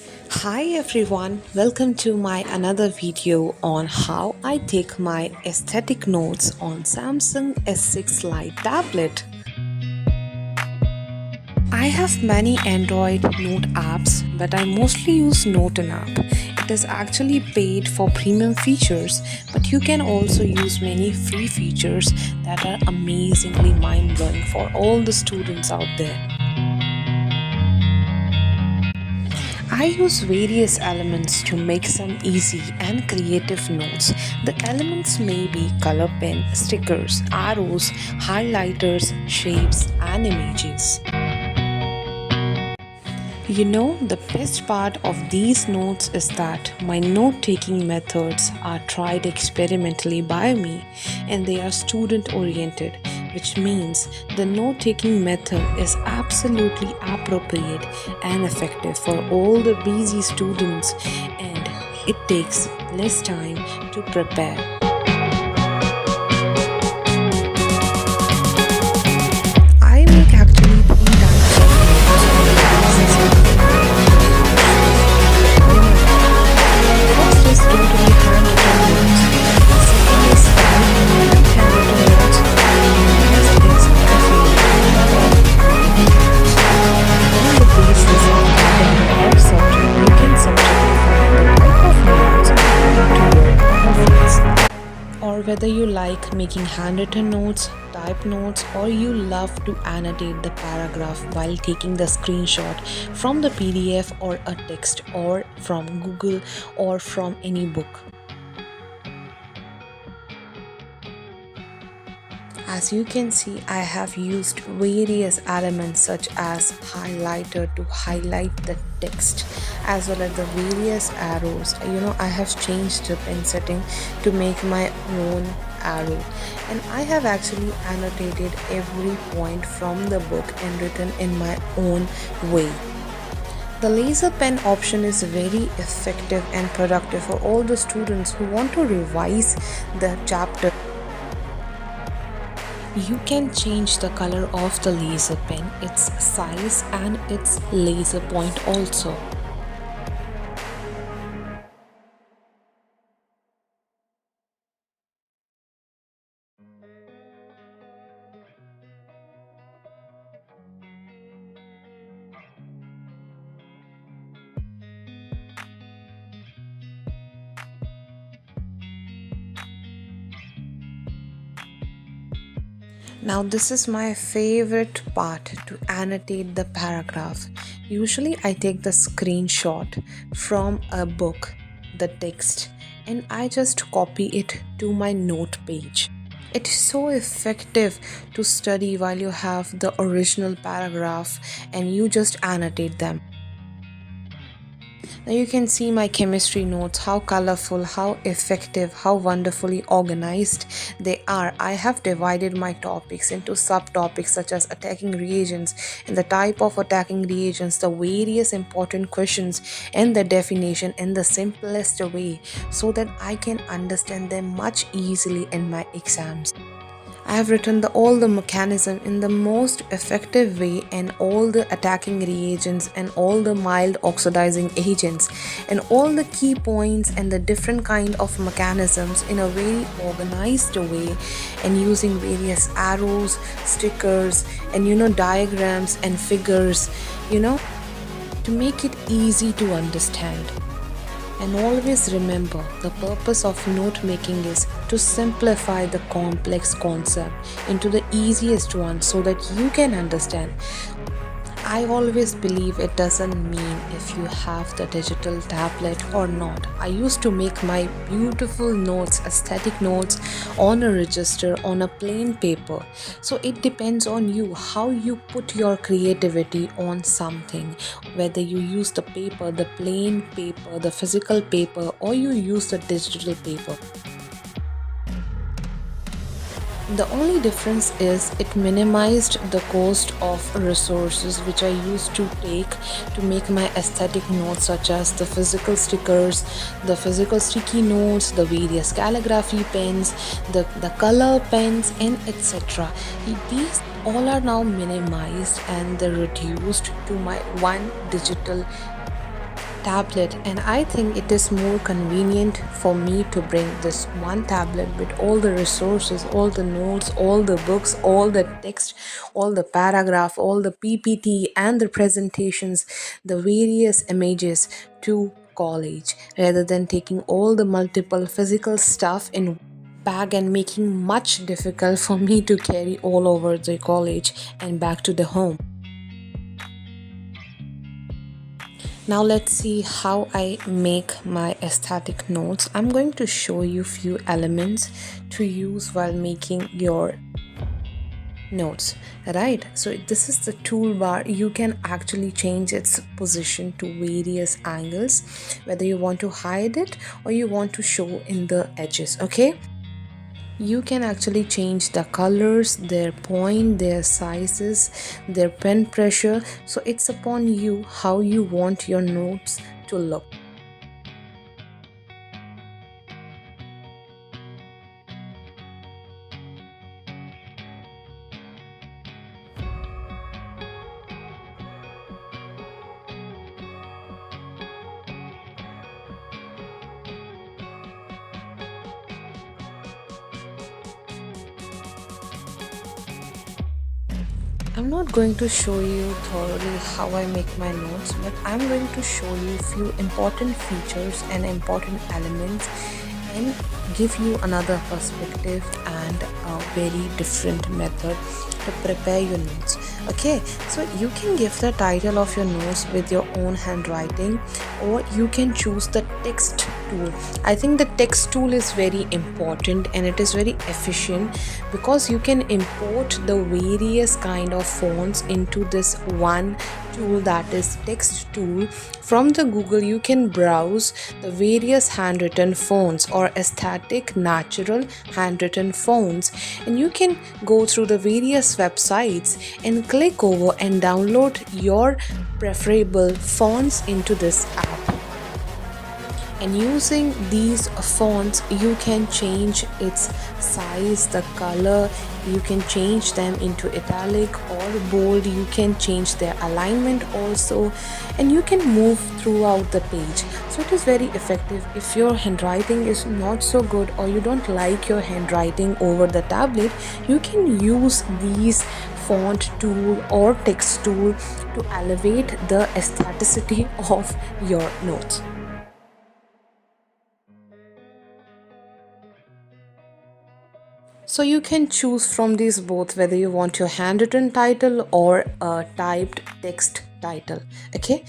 Hi everyone, welcome to my another video on how I take my aesthetic notes on Samsung S6 Lite tablet. I have many Android note apps, but I mostly use Notein app. It is actually paid for premium features, but you can also use many free features that are amazingly mind-blowing for all the students out there. I use various elements to make some easy and creative notes. The elements may be color pen, stickers, arrows, highlighters, shapes, and images. The best part of these notes is that my note taking methods are tried experimentally by me and they are student oriented, which means the note taking method is absolutely appropriate and effective for all the busy students and it takes less time to prepare. I make actually three types of notes. First is totally handwritten notes. Second is typed handwritten notes. Last is on the basis of the subject, you can subjectify the type of notes to your preference. Or whether you like making handwritten notes, type notes, or you love to annotate the paragraph while taking the screenshot from the PDF or a text or from Google or from any book. As you can see, I have used various elements such as highlighter to highlight the text as well as the various arrows. I have changed the pen setting to make my own arrow and I have actually annotated every point from the book and written in my own way. The laser pen option is very effective and productive for all the students who want to revise the chapter. You can change the color of the laser pen, its size and its laser point also. Now this is my favorite part to annotate the paragraph. Usually I take the screenshot from a book, the text, and I just copy it to my note page. It is so effective to study while you have the original paragraph and you just annotate them. Now you can see my chemistry notes, how colorful, how effective, how wonderfully organized they are. I have divided my topics into subtopics such as attacking reagents and the type of attacking reagents, the various important questions and the definition in the simplest way so that I can understand them much easily in my exams. I have written all the mechanism in the most effective way and all the attacking reagents and all the mild oxidizing agents and all the key points and the different kind of mechanisms in a very organized way and using various arrows, stickers and diagrams and figures to make it easy to understand. And always remember, the purpose of note making is to simplify the complex concept into the easiest one so that you can understand. I always believe it doesn't mean if you have the digital tablet or not. I used to make my beautiful notes, aesthetic notes on a register on a plain paper. So it depends on you how you put your creativity on something. Whether you use the paper, the plain paper, the physical paper, or you use the digital paper. The only difference is it minimized the cost of resources which I used to take to make my aesthetic notes such as the physical stickers, the physical sticky notes, the various calligraphy pens, the color pens and etc. These all are now minimized and they're reduced to my one digital tablet, and I think it is more convenient for me to bring this one tablet with all the resources, all the notes, all the books, all the text, all the paragraph, all the PPT and the presentations, the various images to college, rather than taking all the multiple physical stuff in bag and making much difficult for me to carry all over the college and back to the home. Now let's see how I make my aesthetic notes. I'm going to show you few elements to use while making your notes, right? So this is the toolbar. You can actually change its position to various angles, whether you want to hide it or you want to show in the edges. Okay, you can actually change the colors, their point, their sizes, their pen pressure. So it's upon you how you want your notes to look. I'm not going to show you thoroughly how I make my notes, but I'm going to show you few important features and important elements and give you another perspective and a very different method to prepare your notes. Okay, so you can give the title of your notes with your own handwriting, or you can choose the text tool. I think the text tool is very important and it is very efficient because you can import the various kind of fonts into this one tool, that is text tool. From the Google you can browse the various handwritten fonts or aesthetic natural handwritten fonts, and you can go through the various websites and click over and download your preferable fonts into this app. And using these fonts you can change its size, the color, you can change them into italic or bold, you can change their alignment also, and you can move throughout the page. So it is very effective. If your handwriting is not so good or you don't like your handwriting over the tablet, you can use these font tool or text tool to elevate the aestheticity of your notes. So you can choose from these both, whether you want your handwritten title or a typed text title. Okay.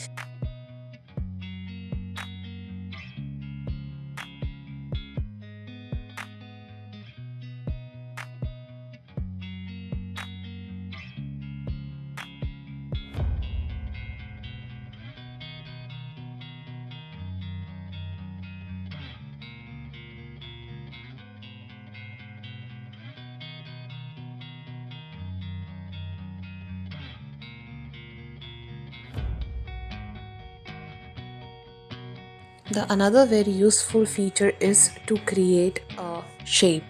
The another very useful feature is to create a shape.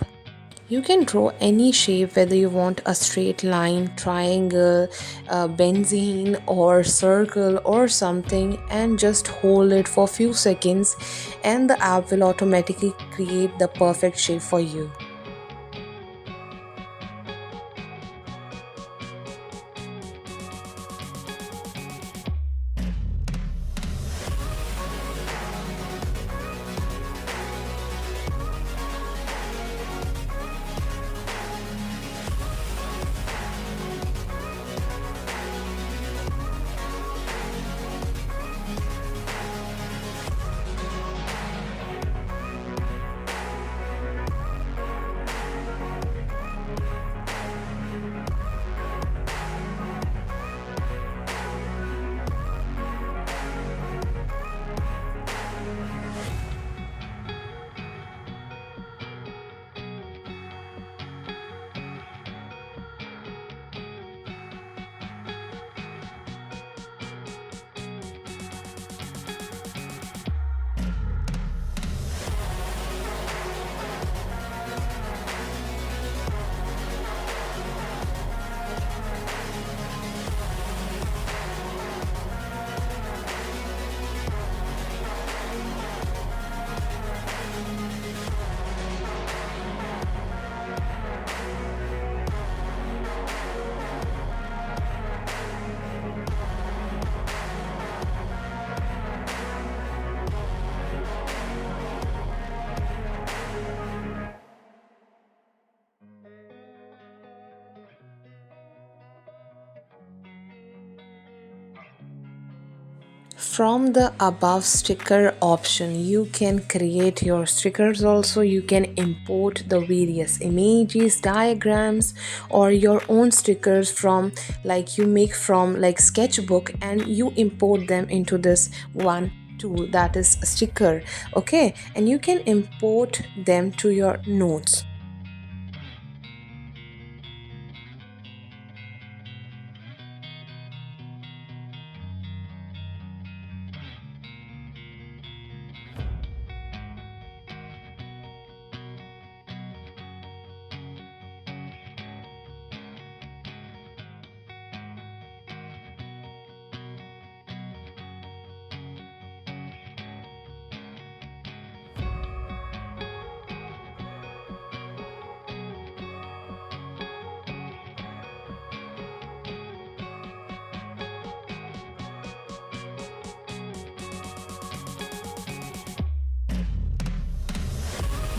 You can draw any shape, whether you want a straight line, triangle, benzene or circle or something, and just hold it for a few seconds and the app will automatically create the perfect shape for you. From the above sticker option, you can create your stickers also. You can import the various images, diagrams, or your own stickers from like you make from like sketchbook, and you import them into this one tool that is sticker. Okay, and you can import them to your notes.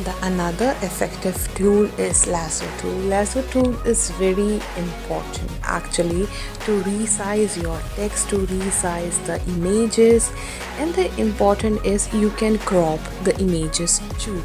The another effective tool is lasso tool. Lasso tool is very important actually to resize your text, to resize the images, and the important is you can crop the images too.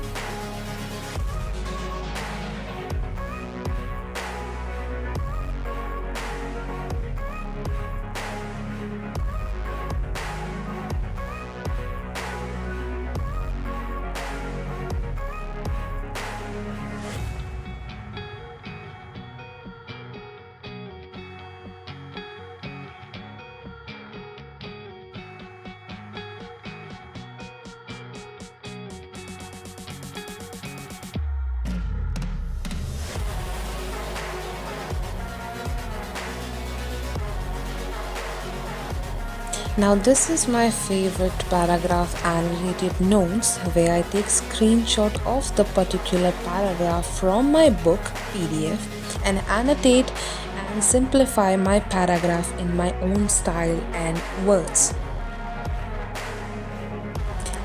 Now this is my favorite paragraph annotated notes, where I take screenshot of the particular paragraph from my book PDF and annotate and simplify my paragraph in my own style and words.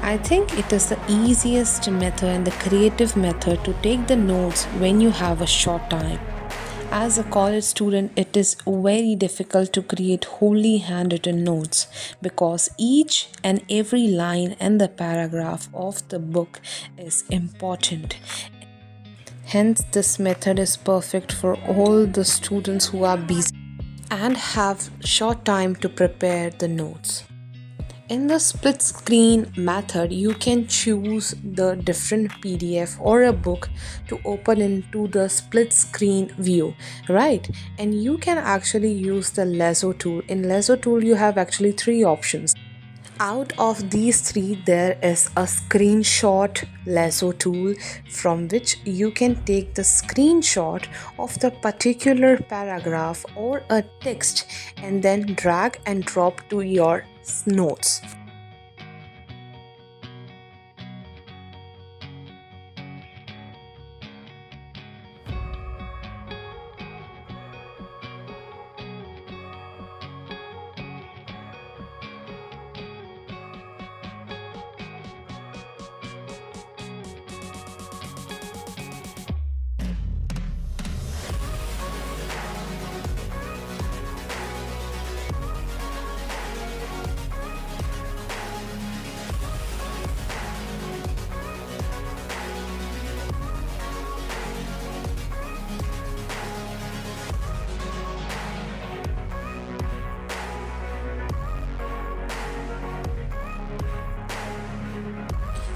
I think it is the easiest method and the creative method to take the notes when you have a short time. As a college student, it is very difficult to create wholly handwritten notes because each and every line and the paragraph of the book is important. Hence, this method is perfect for all the students who are busy and have short time to prepare the notes. In the split screen method, you can choose the different PDF or a book to open into the split screen view, right? And you can actually use the lasso tool. In lasso tool, you have actually three options. Out of these three, there is a screenshot lasso tool from which you can take the screenshot of the particular paragraph or a text and then drag and drop to your notes.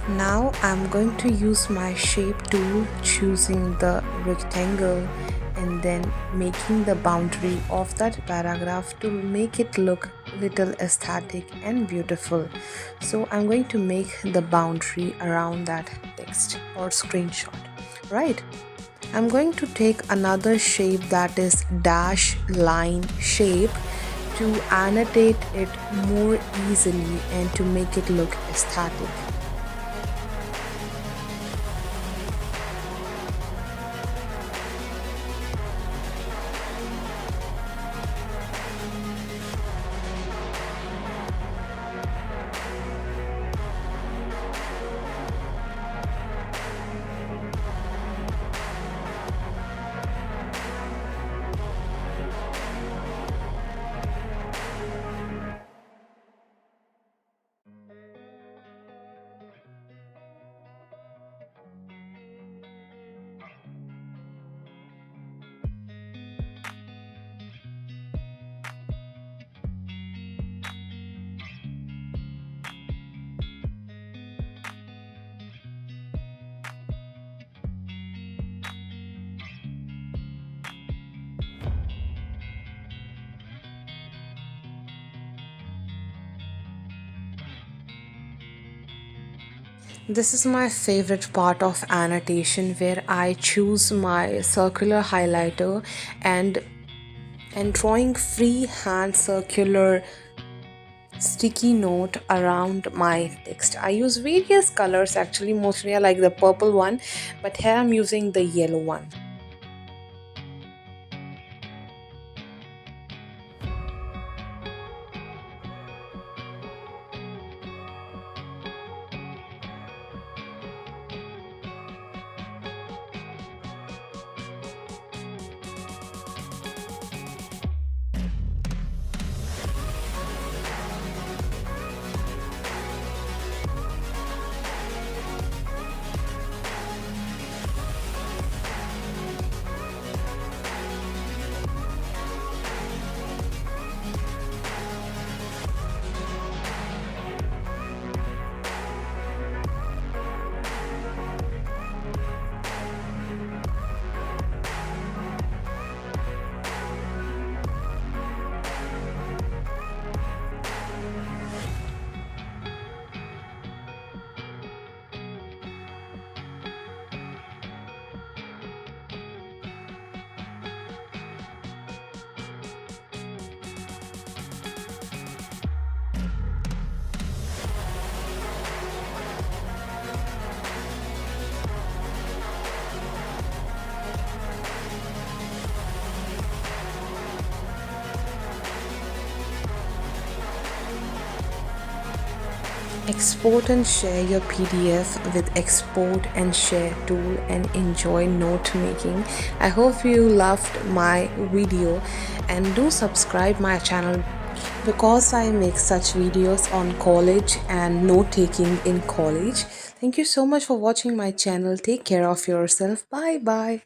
Now I'm going to use my shape tool, choosing the rectangle and then making the boundary of that paragraph to make it look little aesthetic and beautiful. So I'm going to make the boundary around that text or screenshot, right? I'm going to take another shape, that is dash line shape, to annotate it more easily and to make it look aesthetic. This is my favorite part of annotation where I choose my circular highlighter and drawing freehand circular sticky note around my text. I use various colors actually, mostly I like the purple one, but here I'm using the yellow one. Export and share your PDF with export and share tool and enjoy note making. I hope you loved my video and do subscribe my channel because I make such videos on college and note taking in college. Thank you so much for watching my channel. Take care of yourself. Bye bye.